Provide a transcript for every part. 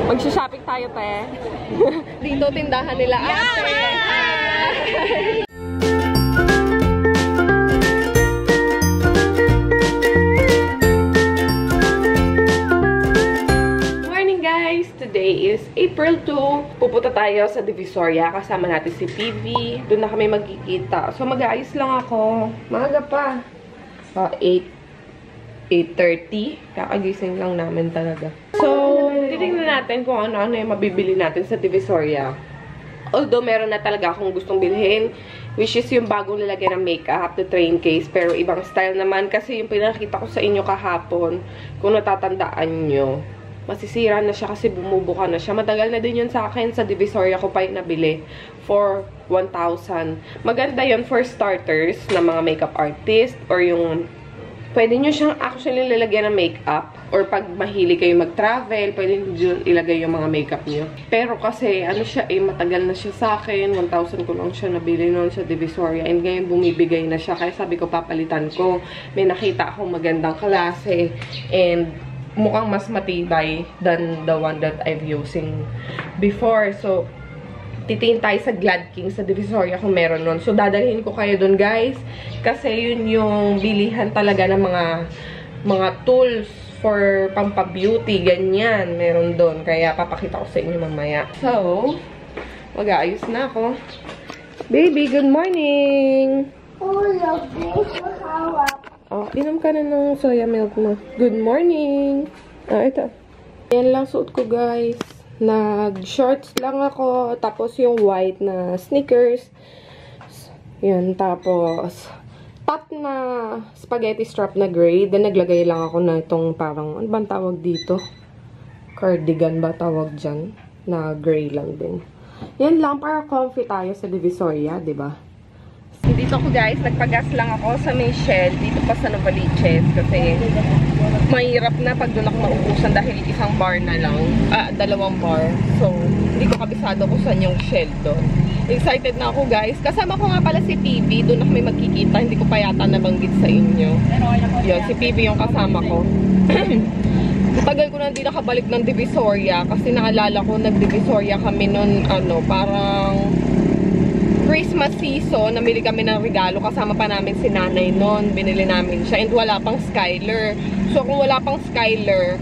Magsha-shopping tayo, te. Dito tindahan nila ate. Hi! Today is April 2. Pupunta tayo sa Divisoria. Kasama natin si PV. Doon na kami magkikita. So, mag-aayos lang ako. Maaga pa. 8:30. Kakagising lang namin talaga. So, titignan natin kung ano-ano yung mabibili natin sa Divisoria. Although, meron na talaga akong gustong bilhin. Which is yung bagong lalagyan ng makeup, the train case. Pero ibang style naman. Kasi yung pinakita ko sa inyo kahapon, kung natatandaan nyo, masisira na siya kasi bumubuka na siya. Matagal na din yun sa akin. Sa Divisoria ko pa yung nabili for 1,000. Maganda yun for starters na mga makeup artist or yung pwede nyo siyang actually lalagyan ng makeup or pag mahilig kayo mag-travel, pwede nyo ilagay yung mga makeup nyo. Pero kasi ano siya matagal na siya sa akin. 1,000 ko lang siya nabili noon sa Divisoria and ngayon bumibigay na siya. Kaya sabi ko papalitan ko. May nakita akong magandang klase and mukhang mas matibay than the one that I've using before. So, titingin tayo sa Glad King sa Divisoria kung meron nun. So, dadalhin ko kayo dun, guys. Kasi yun yung bilihan talaga ng mga tools for pampa-beauty. Ganyan, meron dun. Kaya, papakita ko sa inyo mamaya. So, mag-aayos na ako. Baby, good morning! Oh, lovely. Oh, inom ka na ng soya milk mo. Good morning! Ito. Yan lang suot ko, guys. Nag-shorts lang ako. Tapos yung white na sneakers. Yan. Tapos, top na spaghetti strap na gray. Then, naglagay lang ako na itong parang, ano bang tawag dito? Cardigan ba tawag dyan? Na gray lang din. Yan lang. Para comfy tayo sa Divisoria, diba? Dito ko, guys, nagpagas lang ako sa may Shell dito pa sa Novaliches kasi mahirap na pag doon ako maubusan dahil isang bar na lang, 2 bar. So, hindi ko kabisado kung saan yung Shell doon. Excited na ako, guys. Kasama ko nga pala si PB, doon na kami magkikita. Hindi ko pa yata nabanggit sa inyo. Yun, si PB yung kasama ko. Tagal ko na hindi nakabalik ng Divisoria kasi naalala ko nag-Divisoria kami noon, parang Christmas season, namili kami ng regalo. Kasama pa namin si nanay noon. Binili namin siya. And wala pang Skyler. So, kung wala pang Skyler,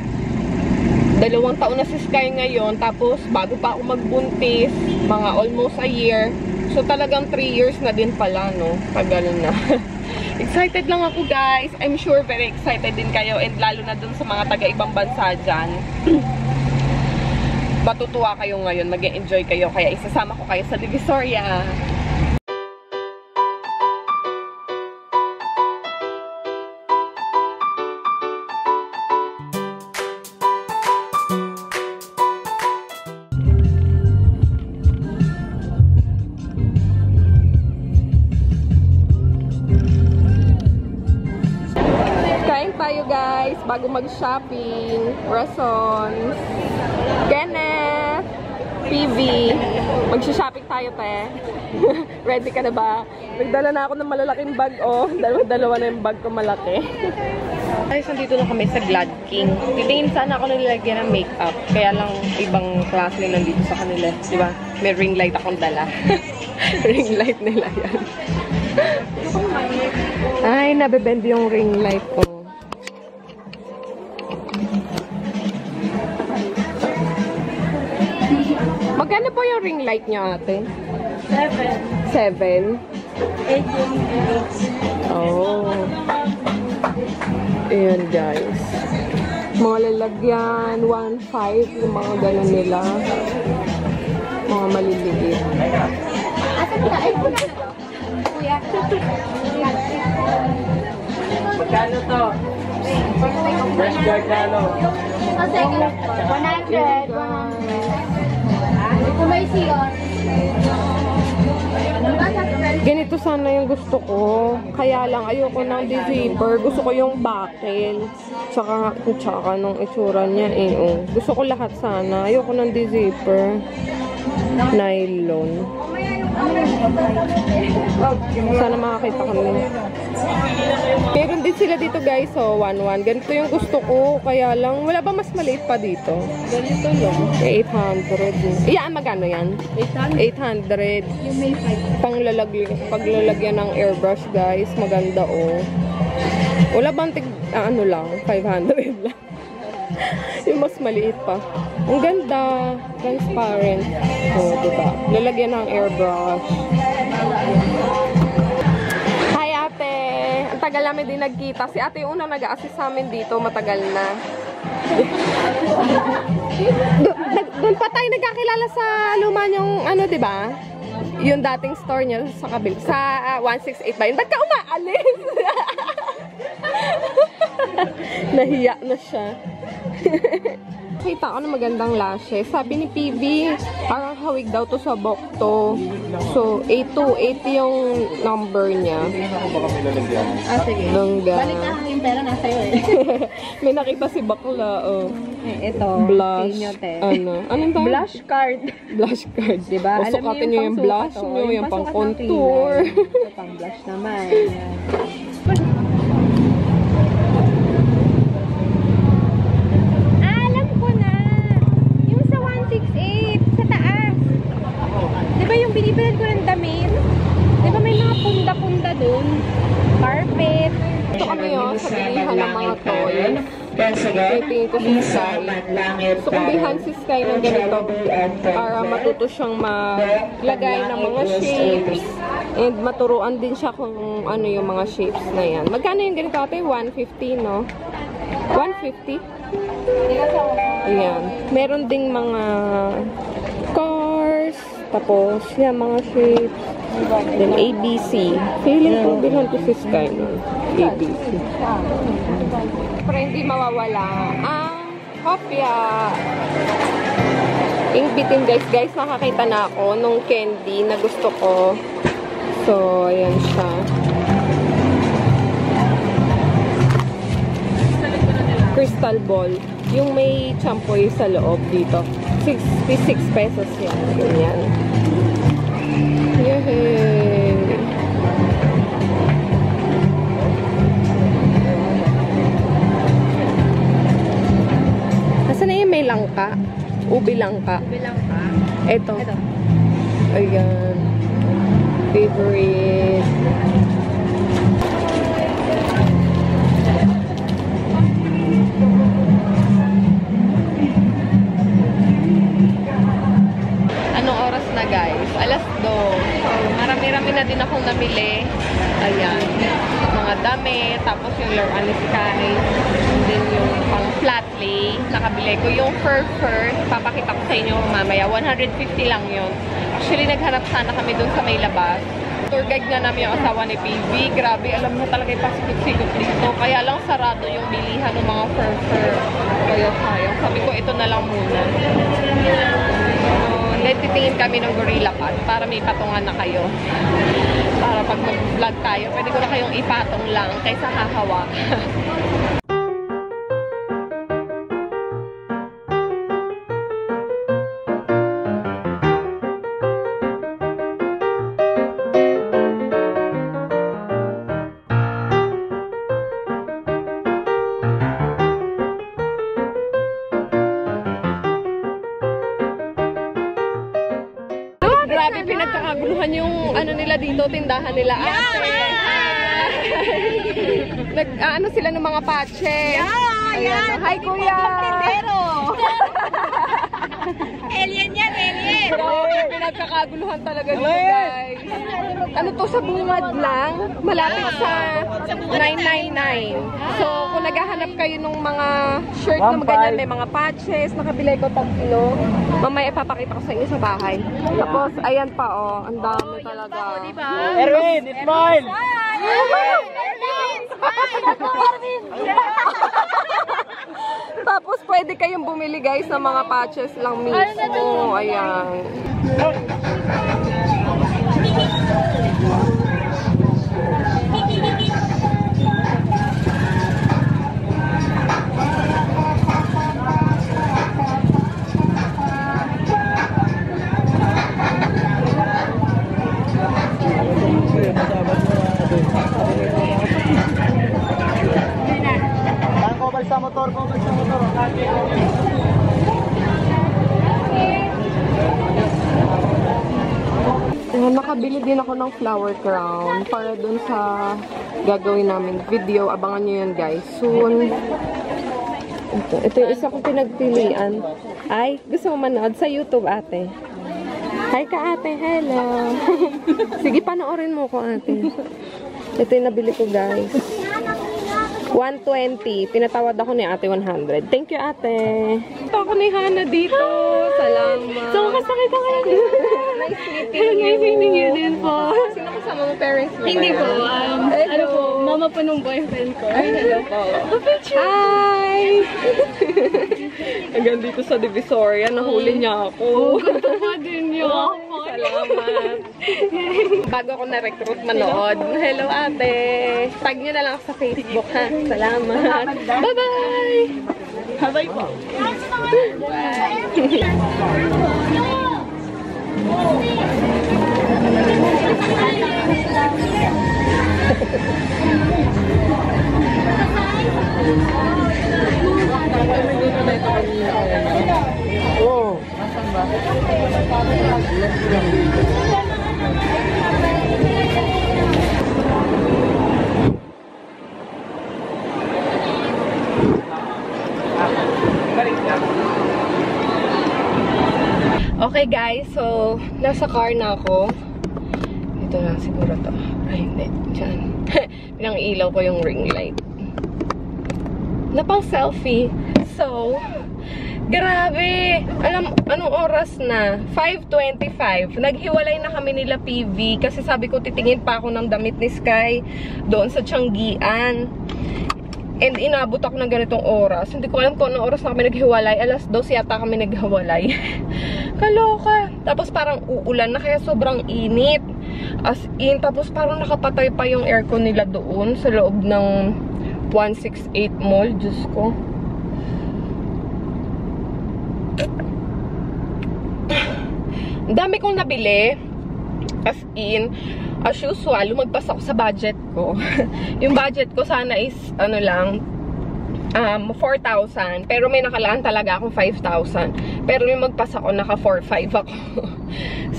2 taon na si Sky ngayon. Tapos, bago pa ako magbuntis, mga almost a year. So, talagang 3 years na din pala, no? Tagal na. Excited lang ako, guys. I'm sure very excited din kayo. And lalo na dun sa mga taga-ibang bansa dyan. Matutuwa kayo ngayon, mag-enjoy kayo, kaya isasama ko kayo sa Divisoria. Kain tayo, guys, bago mag-shopping. Raisons. Kenneth, PV, magsha-shopping tayo, te. Ready ka na ba? Nagdala na ako ng malalaking bag, oh. Dalawa na yung bag ko malaki. Guys, nandito na kami sa Glad King. Titingin sana ako nilagyan ng makeup. Kaya lang ibang klase nandito sa kanila. Diba? May ring light akong dala. Ring light nila yan. Ay, nabebend yung ring light ko. Magkano po yung ring light nyo, ate? 7. 7? 8. Oh. Ayan, guys. Mga lalagyan, 1.5, yung mga gano'n nila. Mga maliliit. Magkano to? Fresh guard na, no? 100. Kumay siyon. Ganito sana yung gusto ko. Kaya lang, ayoko ng zipper. Gusto ko yung buckle. Tsaka nung itsura niya, oh. Gusto ko lahat sana. Ayoko ng zipper. Nylon. Sana makakita kami. Meron din sila dito guys, so 1-1. Ganito yung gusto ko, kaya lang, wala ba mas maliit pa dito? Ganito lang. 800. Iyaan, magkano yan? 800. Yung may 5. Paglalagyan ng airbrush guys, maganda oh. Wala bang ano lang, 500 lang. Yung mas maliit pa. Ang ganda, transparent. So, diba? Lalagyan ng airbrush. Hi ate! Ang tagal namin din nagkita. Si ate yung unang nag-a-assist sa amin dito, matagal na. Doon pa tayo nagkakilala sa luma niyong ano, diba? Yung dating store niya sa kabil. Sa 168 ba yun? Ba't ka umaalis? Nahiya na siya. Kita ko na magandang lashes. Sabi ni PB, parang hawig daw to sa Bokto. So, 828 yung number niya. Sige. Langga. Balik na hangin pera na sa'yo eh. May nakita si bakla, oh. Ito. Blush. Ano? Anong tawag? Blush card. Blush card. Diba? O, sukatin nyo yung blush nyo, yung pang contour. Ito pang blush naman. Alam ko na. Yung sa 168, sa taas. Di ba yung binibilad ko ng damit? Di ba may mga punda-punda dun? Carpet. Ito kami yun, sa bilihan ng mga toys. Tingin ko si Sky. So, kung bilhan si Sky ng ganito, para matuto siyang maglagay ng mga shapes. And maturuan din siya kung ano yung mga shapes na yan. Magkano yung ganito ate? 150, no? 150? Ayan. Meron ding mga cars. Tapos, yan, mga shapes. Then, ABC. Feeling ko bilhan ko si Sky nun. ABC. Para hindi mawawala ang kopya. Ink bitin guys, nakakita na ako nung candy na gusto ko. So, ayan siya. Crystal ball. Yung may champoy sa loob dito. 66 pesos yan. Ganyan. Yehey! Nasaan na yung may langka? Ubi langka. Bilang pa. Ito. Ito. Ayan. Favorite. Anong oras na guys? Alas 2. Marami-rami na din akong namili. Ayan. Mga damit. Tapos yung laruan ni Sky. And then yung pang flat lay. Nakabili ko yung fur. Papakita ko sa inyo mamaya. 150 lang yun. Actually, naghanap sana kami dun sa may labas. Tour guide nga namin yung asawa ni PB. Grabe, alam mo talaga yung pasikot-sikot dito. Kaya lang sarado yung bilihan ng mga fur. Kaya sayang. Sabi ko, ito na lang muna. Then, titingin kami ng Gorilla Pad para may patungan na kayo. Para pag mag-vlog tayo, pwede ko na kayong ipatong lang kaysa hahawak. Grabe, pinagkakaguluhan yung ano nila dito, tindahan nila. Nag-ano sila ng mga patches. Ayan. Hi, kuya! Alien yan, alien! Grabe, pinagkakaguluhan talaga dito, guys. Ano to, sa bungad lang? Malapit sa 999. So, kung naghahanap kayo ng mga shirt na ganyan, may mga patches, nakabili ko 3. Mamaya ipapakita ko sa inyo sa bahay. Tapos, ayan pa, oh. Ang dami talaga. Erwin, it's mine! Tapos, pwede kayong bumili, guys, ng mga patches lang mismo. Ayan. bibili din ako ng flower crown para dun sa gagawin namin video. Abangan nyo yan, guys. Soon. Ito yung isa kong pinagpilian. Ay, gusto mo manood sa YouTube, ate? Hi ka, ate. Hello. Sige, panoorin mo ko, ate. Ito yung nabili ko, guys. 120. Pinatawad ako ni ate 100. Thank you, ate. Ito ako ni Hana dito. Salamat. So, kasakit ako na dito. Nice meeting you. Nice meeting you din po. Sino kasama mo parents mo? Hindi po. Ano po, mama po nung boyfriend ko. Ay, hello po. Hi! Hanggang dito sa Divisoria, nahuli niya ako. Tama din yun. Salamat. Bago ako na-recruit manood. Hello, ate. Tag nyo na lang ako sa Facebook, ha? Salamat. Bye-bye! Bye-bye po. Oh. Okay guys, so nasa car na ako. Ito na siguro to. Ay, hindi. Diyan. Pinang-ilaw ko yung ring light. Napang selfie. So, grabe! Alam, anong oras na? 5:25. Naghiwalay na kami nila PV kasi sabi ko titingin pa ako ng damit ni Sky doon sa Tianggian. And inabot ako ng ganitong oras. Hindi ko alam kung anong oras na kami naghiwalay. Alas 2 yata kami naghiwalay. Kaloka. Tapos parang uulan na kaya sobrang init. As in, tapos parang nakapatay pa yung aircon nila doon sa loob ng 168 Mall. Diyos ko. Dami kong nabili. As in, as usual, lumagpas ako sa budget ko. Yung budget ko sana is, ano lang, 4,000. Pero may nakalaan talaga akong 5,000. Pero yung magpas ako, naka 4,500 ako.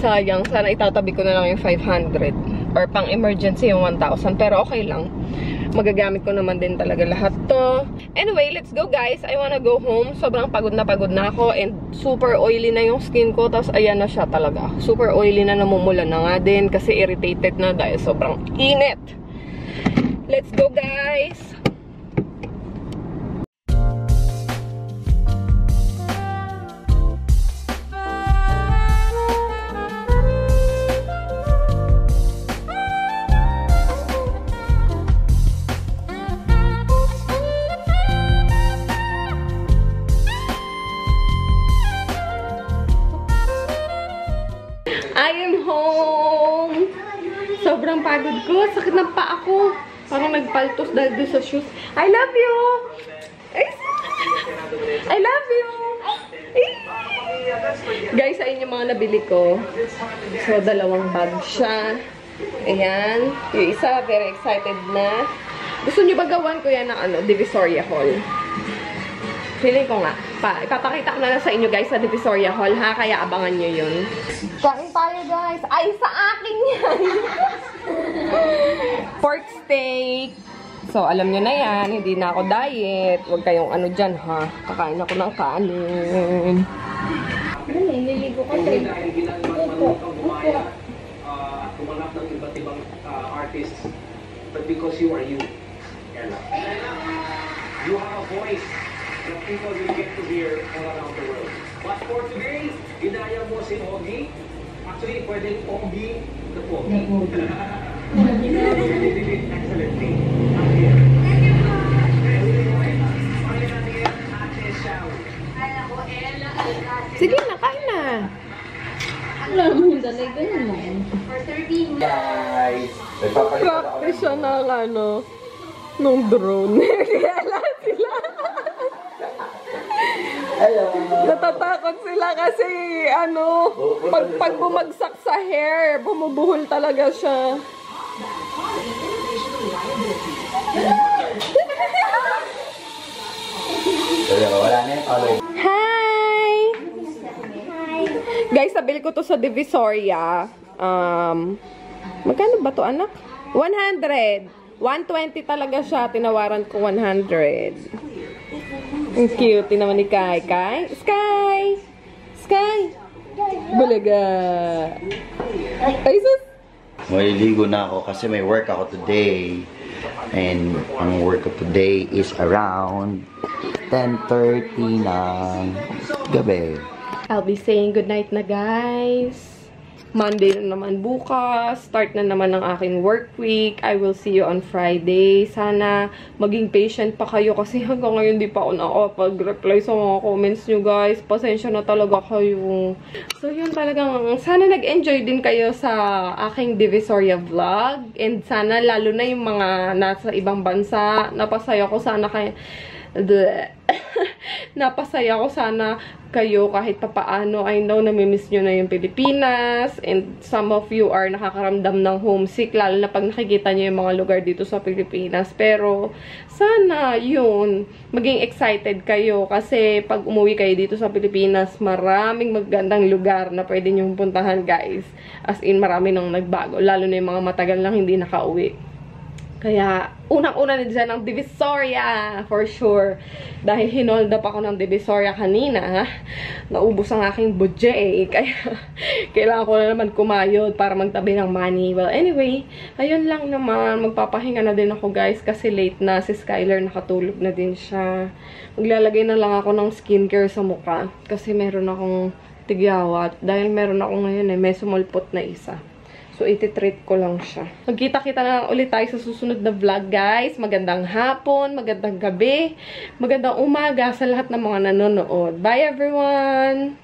Sayang, sana itatabi ko na lang yung 500. Or pang emergency yung 1,000. Pero okay lang. Magagamit ko naman din talaga lahat to. Anyway, let's go guys. I wanna go home. Sobrang pagod na ako. And super oily na yung skin ko. Tapos ayan na siya talaga. Super oily na, namumula na nga din. Kasi irritated na dahil sobrang init. Let's go guys. I am home! Sobrang pagod ko. Sakit ng paa ko. Parang nagpaltos dahil doon sa shoes. I love you! I love you! Guys, ayun yung mga nabili ko. So, dalawang bag siya. Ayan. Yung isa, very excited na. Gusto nyo ba gawan ko yan ng Divisoria Hall? Feeling ko nga. Ipapakita ko na lang sa inyo guys sa Divisoria Hall ha. Kaya abangan nyo yun. Kain tayo guys. Ay, sa akin yan. Pork steak. So, alam nyo na yan. Hindi na ako diet. Huwag kayong ano dyan ha. Kakain ako ng kanin. Niligo ka din. Kumanap ng iba't ibang artists. But because you are you, Ella, you have a voice that people will get to hear all around the world. But for today, ginaya mo si Ogie. Actually, pwedeng Ogie the Pogie. Excellently. Sige na, kain na. Alam mo yung dalay ganun lang. Guys, Practice siya ng nung drone. Kaya sila. hello. Natatakot sila kasi pag bumagsak sa hair, bumubuhol talaga siya. Wala na yung follow. Hi! Guys, nabili ko to sa Divisoria. Magkano ba to, anak? 100. 120 talaga siya. Tinawaran ko 100. Ang cute naman ni Kai. Kai? Sky! Sky! Bulaga! Ay, sus! Maliligo na ako kasi may work ako today. And ang work ko today is around 10:30 ng gabi. I'll be saying goodnight na, guys. Monday na naman bukas. Start na naman ng aking work week. I will see you on Friday. Sana maging patient pa kayo kasi hanggang ngayon di pa ako nakapag-reply sa mga comments nyo, guys. Pasensya na talaga kayo. So, yun talagang sana nag-enjoy din kayo sa aking Divisoria vlog. And sana lalo na yung mga nasa ibang bansa. Napasaya ko sana kayo. Napasaya ko sana kayo kahit papaano. I know namimiss nyo na yung Pilipinas and some of you are nakakaramdam ng homesick lalo na pag nakikita nyo yung mga lugar dito sa Pilipinas. Pero sana yun, maging excited kayo kasi pag umuwi kayo dito sa Pilipinas, maraming magandang lugar na pwede nyong puntahan, guys. As in, marami nang nagbago lalo na yung mga matagal lang hindi nakauwi. Kaya, unang-una na dyan ang Divisoria, for sure. Dahil hinold up ako ng Divisoria kanina, naubos ang aking budget eh. Kaya, kailangan ko na naman kumayod para magtabi ng money. Well, anyway, ayun lang naman. Magpapahinga na din ako, guys, kasi late na. Si Skylar nakatulog na din siya. Maglalagay na lang ako ng skincare sa mukha. Kasi meron akong tigyawat. Dahil meron ako ngayon may sumulpot na isa. So, iti-treat ko lang siya. Magkita-kita na lang ulit tayo sa susunod na vlog, guys. Magandang hapon, magandang gabi, magandang umaga sa lahat ng mga nanonood. Bye, everyone!